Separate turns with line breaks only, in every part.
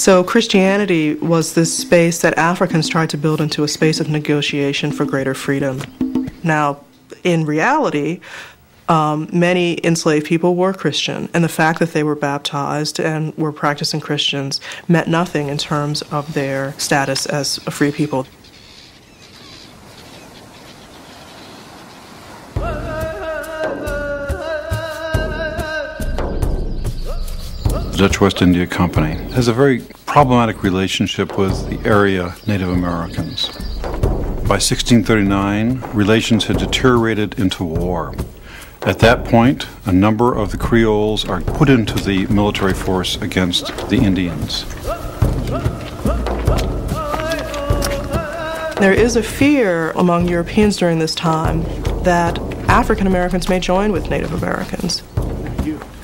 So Christianity was this space that Africans tried to build into a space of negotiation for greater freedom. Now, in reality, many enslaved people were Christian, and the fact that they were baptized and were practicing Christians meant nothing in terms of their status as a free people.
The Dutch West India Company has a very problematic relationship with the area Native Americans. By 1639, relations had deteriorated into war. At that point, a number of the Creoles are put into the military force against the Indians.
There is a fear among Europeans during this time that African Americans may join with Native Americans.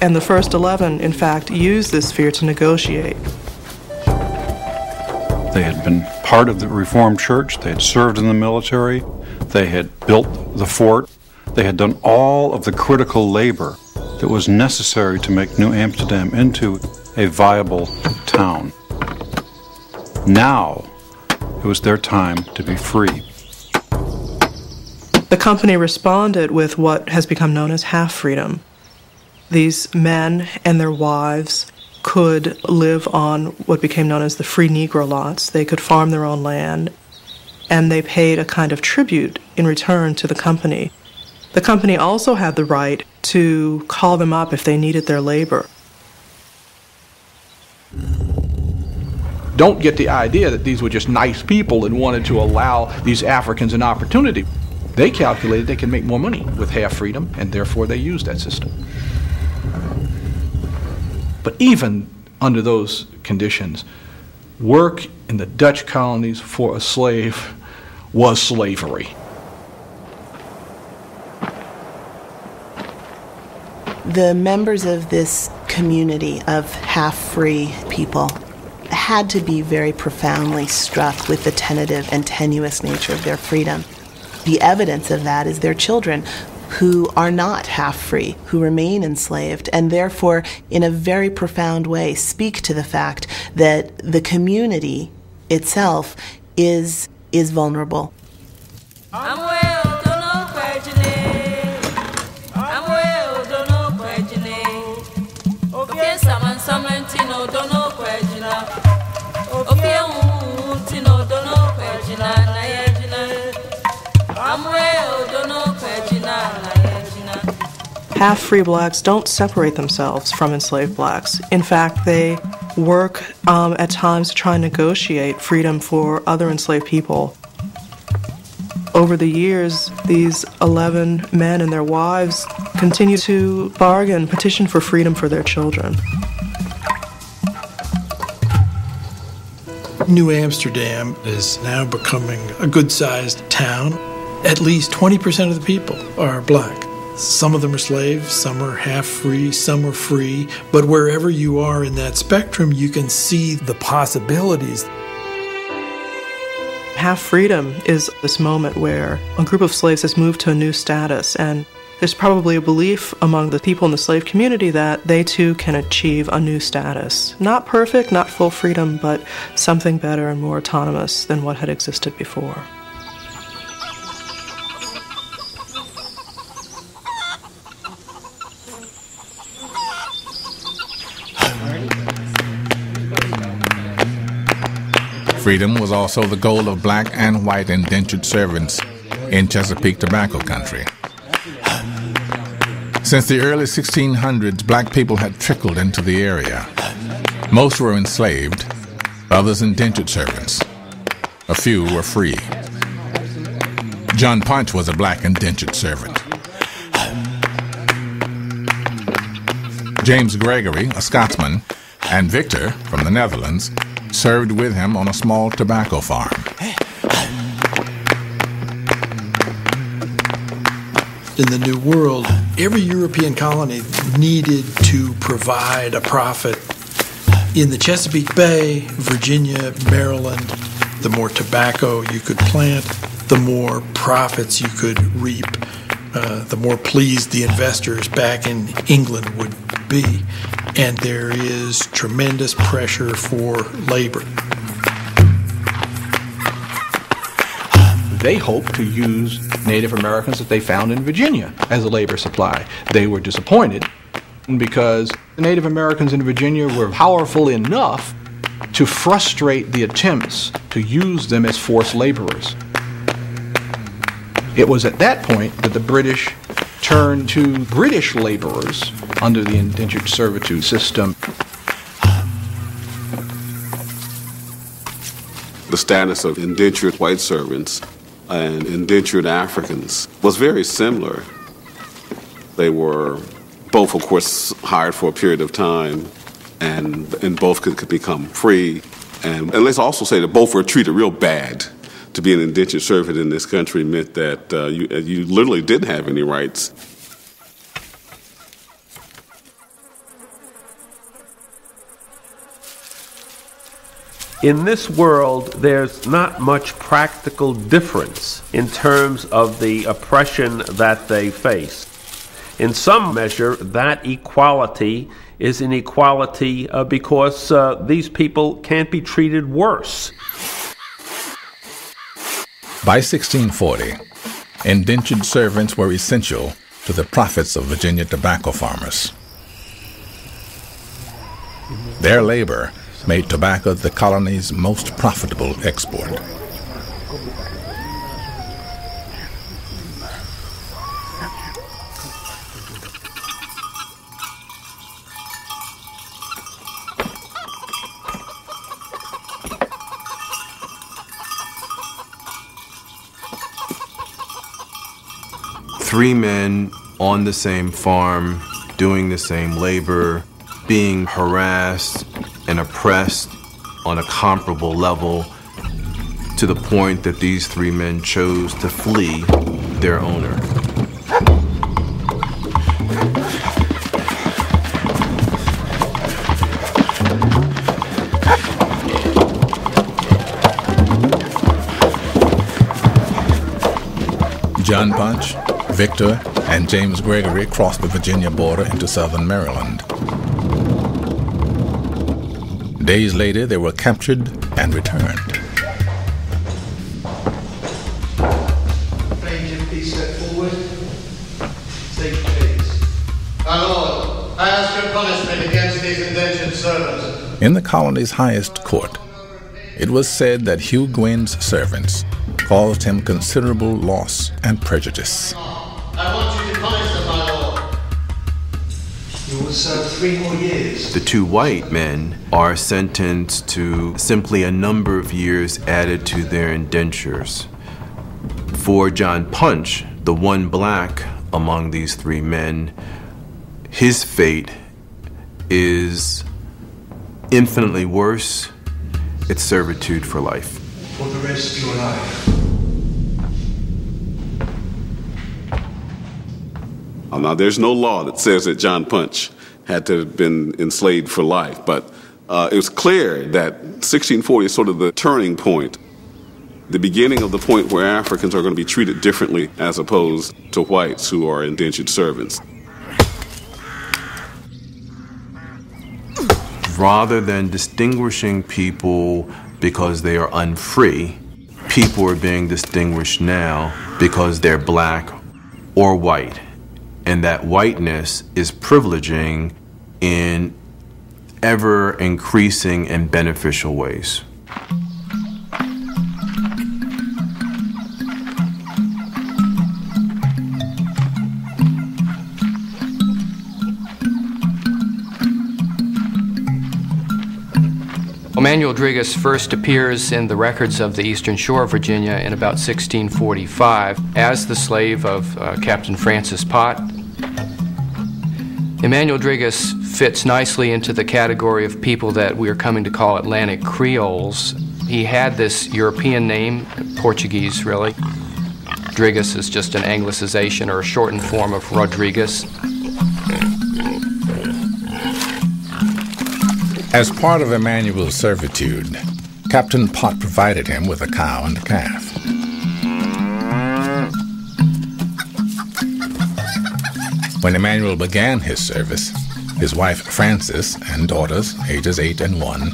And the First 11, in fact, used this fear to negotiate.
They had been part of the Reformed Church, they had served in the military, they had built the fort, they had done all of the critical labor that was necessary to make New Amsterdam into a viable town. Now, it was their time to be free.
The company responded with what has become known as half-freedom. These men and their wives could live on what became known as the free Negro lots. They could farm their own land, and they paid a kind of tribute in return to the company. The company also had the right to call them up if they needed their labor.
Don't get the idea that these were just nice people and wanted to allow these Africans an opportunity. They calculated they could make more money with half freedom, and therefore they used that system. But even under those conditions, work in the Dutch colonies for a slave was slavery.
The members of this community of half-free people had to be very profoundly struck with the tentative and tenuous nature of their freedom. The evidence of that is their children, who are not half-free, who remain enslaved, and therefore, in a very profound way, speak to the fact that the community itself is vulnerable.
Half-free blacks don't separate themselves from enslaved blacks. In fact, they work at times to try and negotiate freedom for other enslaved people. Over the years, these 11 men and their wives continue to bargain, petition for freedom for their children.
New Amsterdam is now becoming a good-sized town. At least 20% of the people are black. Some of them are slaves, some are half-free, some are free. But wherever you are in that spectrum, you can see the possibilities.
Half-freedom is this moment where a group of slaves has moved to a new status, and there's probably a belief among the people in the slave community that they too can achieve a new status. Not perfect, not full freedom, but something better and more autonomous than what had existed before.
Freedom was also the goal of black and white indentured servants in Chesapeake Tobacco Country. Since the early 1600s, black people had trickled into the area. Most were enslaved, others indentured servants. A few were free. John Punch was a black indentured servant. James Gregory, a Scotsman, and Victor, from the Netherlands, served with him on a small tobacco farm.
In the New World, every European colony needed to provide a profit. In the Chesapeake Bay, Virginia, Maryland, the more tobacco you could plant, the more profits you could reap, the more pleased the investors back in England would be. and there is tremendous pressure for labor.
They hoped to use Native Americans that they found in Virginia as a labor supply. They were disappointed because the Native Americans in Virginia were powerful enough to frustrate the attempts to use them as forced laborers. It was at that point that the British turned to British laborers under the indentured servitude system.
The status of indentured white servants and indentured Africans was very similar. They were both, of course, hired for a period of time, and both could become free. And let's also say that both were treated real bad. To be an indentured servant in this country meant that you literally didn't have any rights.
In this world, there's not much practical difference in terms of the oppression that they face. In some measure, that equality is an equality because these people can't be treated worse.
By 1640, indentured servants were essential to the profits of Virginia tobacco farmers. Their labor made tobacco the colony's most profitable export.
Three men on the same farm, doing the same labor, being harassed and oppressed on a comparable level, to the point that these three men chose to flee their owner.
John Punch, Victor, and James Gregory crossed the Virginia border into southern Maryland. Days later, they were captured and returned.
Plaintiff, please step forward. State your case. My lord, I ask your punishment against these indentured servants.
In the colony's highest court, it was said that Hugh Gwynn's servants caused him considerable loss and prejudice.
I want you to punish them, my lord. You will serve 3 more years.
The two white men are sentenced to simply a number of years added to their indentures. For John Punch, the one black among these three men, his fate is infinitely worse. It's servitude for life.
For the rest of your life.
Now, there's no law that says that John Punch had to have been enslaved for life, but it was clear that 1640 is sort of the turning point, the beginning of the point where Africans are going to be treated differently as opposed to whites who are indentured servants.
Rather than distinguishing people because they are unfree, people are being distinguished now because they're black or white. And that whiteness is privileging in ever increasing and beneficial ways.
Emanuel Drigas first appears in the records of the Eastern Shore of Virginia in about 1645 as the slave of Captain Francis Pott. Emanuel Drigas fits nicely into the category of people that we are coming to call Atlantic Creoles. He had this European name, Portuguese really. Drigas is just an anglicization or a shortened form of Rodriguez.
As part of Emanuel's servitude, Captain Pott provided him with a cow and a calf. When Emanuel began his service, His wife Frances and daughters, ages 8 and 1,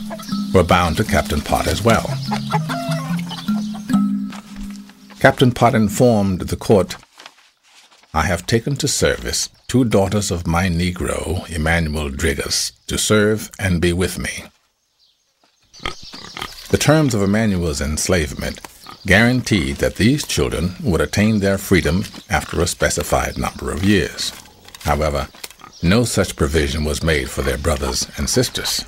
were bound to Captain Pott as well. Captain Pott informed the court, "I have taken to service 2 daughters of my Negro, Emmanuel Driggers, to serve and be with me." The terms of Emmanuel's enslavement guaranteed that these children would attain their freedom after a specified number of years. However, no such provision was made for their brothers and sisters.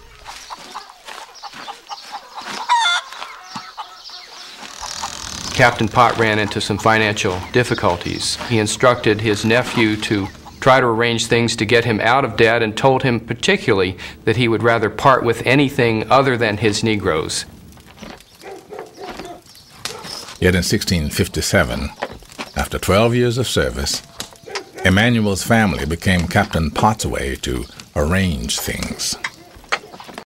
Captain Pott ran into some financial difficulties. He instructed his nephew to try to arrange things to get him out of debt and told him particularly that he would rather part with anything other than his Negroes.
Yet in 1657, after 12 years of service, Emmanuel's family became Captain Pott's way to arrange things.